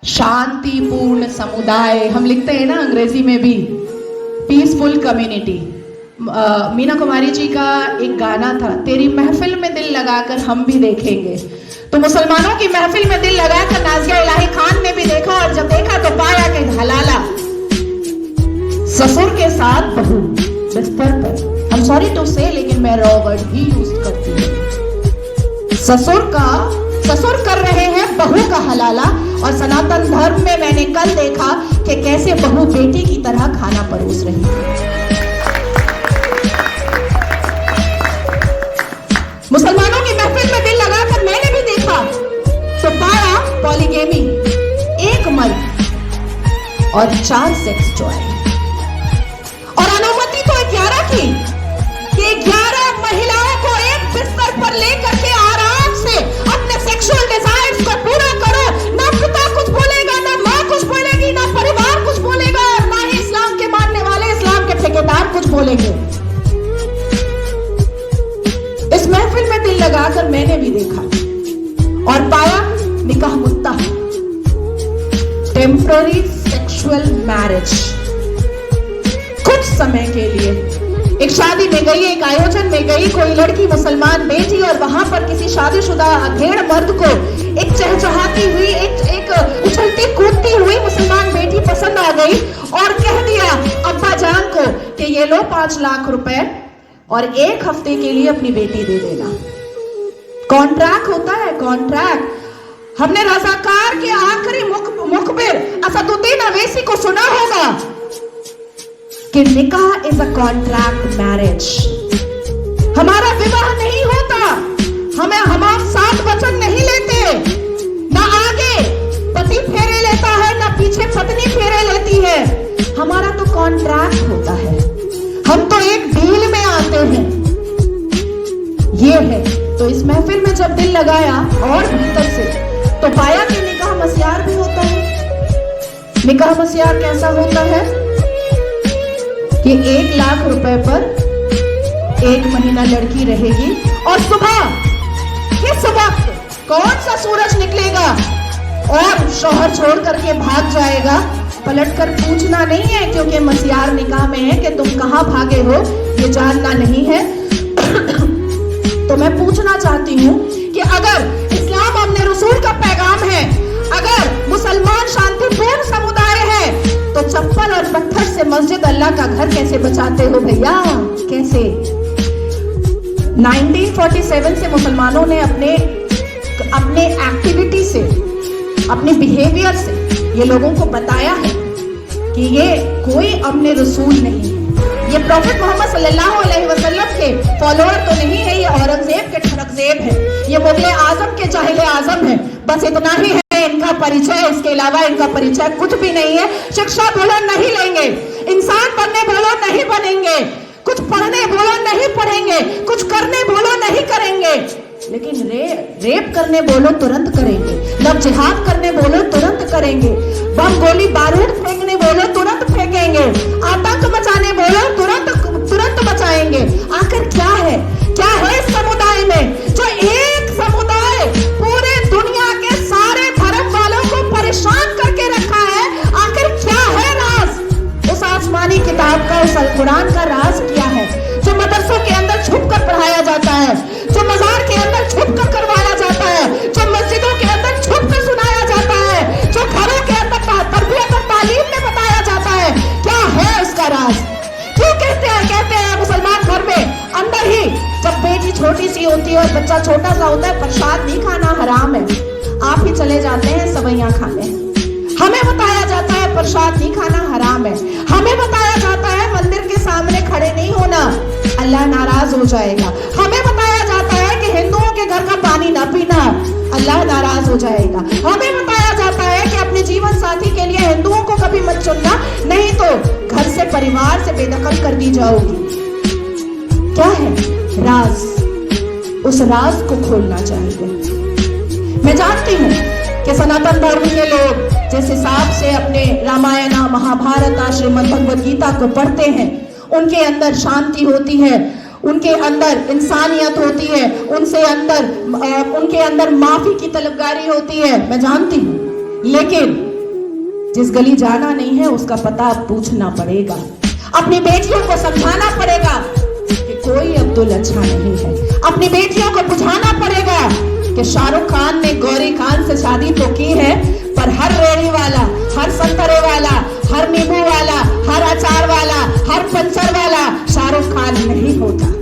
शांतिपूर्ण समुदाय, हम लिखते हैं ना अंग्रेजी में भी, पीसफुल कम्युनिटी। मीना कुमारी जी का एक गाना था, तेरी महफिल में दिल लगाकर हम भी देखेंगे। तो मुसलमानों की महफिल में दिल लगाकर नाजिया इलाही खान ने भी देखा, और जब देखा तो पाया कि हलाला ससुर के साथ बहू बिस्तर पर, I'm sorry to say, लेकिन मैं रॉ वर्ड ही यूज करती हूँ। ससुर कर रहे हैं बहू का हलाला। और सनातन धर्म में मैंने कल देखा कि कैसे बहू बेटी की तरह खाना परोस रही है। मुसलमानों की महफिल में दिल लगाकर मैंने भी देखा तो पाया पॉलीगेमी, एक मर्द और 4 सेक्स टॉय। और अनुमति तो 11 की, कि 11 महिलाओं को एक बिस्तर पर लेकर के आराम से अपने सेक्सुअल डिजायर्स को पूरा करो। ना पिता कुछ बोलेगा, ना माँ कुछ बोलेगी, ना परिवार कुछ बोलेगा, और ना ही इस्लाम के मानने वाले, इस्लाम के ठेकेदार कुछ बोलेंगे। इस महफिल में दिल लगाकर मैंने भी देखा और पाया निकाह मुत्ता, टेम्पररी सेक्सुअल मैरिज। कुछ समय के लिए एक शादी में गई, एक आयोजन में गई कोई लड़की मुसलमान बेटी, और वहां पर किसी शादीशुदा अधेड़ मर्द को एक चहचहाती हुई, एक उछलती कूदती हुई मुसलमान बेटी पसंद आ गई, और कह दिया अब्बा जान को कि ये लो 5 लाख रुपए और 1 हफ्ते के लिए अपनी बेटी दे देना। कॉन्ट्रैक्ट होता है, कॉन्ट्रैक्ट। हमने रज़ाकार के आखिरी मुखबिर असदुद्दीन अवैसी को सुना होगा कि निकाह इज अ कॉन्ट्रैक्ट मैरिज। हमारा विवाह नहीं होता, हम साथ वचन नहीं लेते, ना आगे पति फेरे लेता है, ना पीछे पत्नी फेरे लेती है। हमारा तो कॉन्ट्रैक्ट होता है, हम तो एक डील में आते हैं। ये है। तो इस महफिल में जब दिल लगाया और भीतर से, तो पाया कि निकाह मस्यार भी होता है। निकाह मस्यार कैसा होता है कि 1 लाख रुपए पर 1 महीना लड़की रहेगी, और सुबह किस वक्त कौन सा सूरज निकलेगा और शौहर छोड़ करके भाग जाएगा, पलट कर पूछना नहीं है, क्योंकि मस्यार निकाह में है कि तुम कहां भागे हो ये जानना नहीं है। तो मैं पूछना चाहती हूं कि अगर इस्लाम अपने रसूल का पैगाम है, अगर मुसलमान शांतिपूर्ण समुदाय है, तो चप्पल और पत्थर से मस्जिद अल्लाह का घर कैसे बचाते हो भैया, कैसे? 1947 से मुसलमानों ने अपने एक्टिविटी से, अपने बिहेवियर से ये लोगों को बताया है कि ये कोई अपने रसूल नहीं है, ये प्रॉफेट मोहम्मद सल्लल्लाहु अलैहि वसल्लम के फॉलोअर तो नहीं है, ये औरंगजेब के ठरकजेब है, ये मुगल आजम के जाहिले आजम है। बस इतना ही है इनका परिचय, इसके अलावा इनका परिचय कुछ भी नहीं है। शिक्षा बोलो नहीं लेंगे, इंसान बनने बोलो नहीं बनेंगे, कुछ पढ़ने बोलो नहीं पढ़ेंगे, कुछ करने बोलो नहीं करेंगे, लेकिन रेप करने बोलो तुरंत करेंगे, लव जिहाद करने बोलो तुरंत करेंगे, बम गोली बारूद फेंकने बोलो तुरंत फेंकेंगे, आतंक मचाने बोलो तुरंत मचाएंगे। आखिर क्या है इस समुदाय में, जो एक समुदाय पूरे दुनिया के सारे धर्म वालों को परेशान करके रखा है? आखिर क्या है राज उस आसमानी किताब का, उस अल कुरान का राज क्या है, जो मदरसों के अंदर छुप कर पढ़ाया जाता है, जो मजार के अंदर छुप कर करवाया जाता है, जो मस्जिदों के अंदर छुप कर सुनाया जाता है, जो घरों के अंदर तरबियत और तालीम में बताया जाता है? क्या है उसका राज? क्यों कहते हैं मुसलमान घर में अंदर ही, जब बेटी छोटी सी होती है और बच्चा छोटा सा होता है, प्रसाद नहीं खाना हराम है, आप ही चले जाते हैं सवैयां खाने। हमें बताया जाता है प्रसाद नहीं खाना हराम है, हमें बताया जाता है मंदिर के सामने खड़े नहीं होना, अल्लाह नाराज हो जाएगा, हमें बताया जाता है कि हिंदुओं के घर का पानी ना पीना, अल्लाह नाराज हो जाएगा, हमें बताया जाता है कि अपने जीवन साथी के लिए हिंदुओं को कभी मत चुनना, नहीं तो घर से, परिवार से बेदखल कर दी जाओगी। क्या है राज? उस राज को खोलना चाहिए। मैं जानती हूं कि सनातन धर्म के लोग जिस हिसाब से अपने रामायण, महाभारत, श्रीमद् भगवद गीता को पढ़ते हैं, उनके अंदर शांति होती है, उनके अंदर इंसानियत होती है, उनके अंदर माफी की तलबगारी होती है, मैं जानती हूँ। लेकिन जिस गली जाना नहीं है उसका पता पूछना पड़ेगा। अपनी बेटियों को समझाना पड़ेगा कि कोई अब्दुल अच्छा नहीं है। अपनी बेटियों को बुझाना पड़ेगा कि शाहरुख खान ने गौरी खान से शादी तो की है, पर हर रेड़ी वाला, हर संतरे वाला, हर नींबू वाला, हर अचार वाला, हर पंचर वाला शाहरुख खान नहीं होता।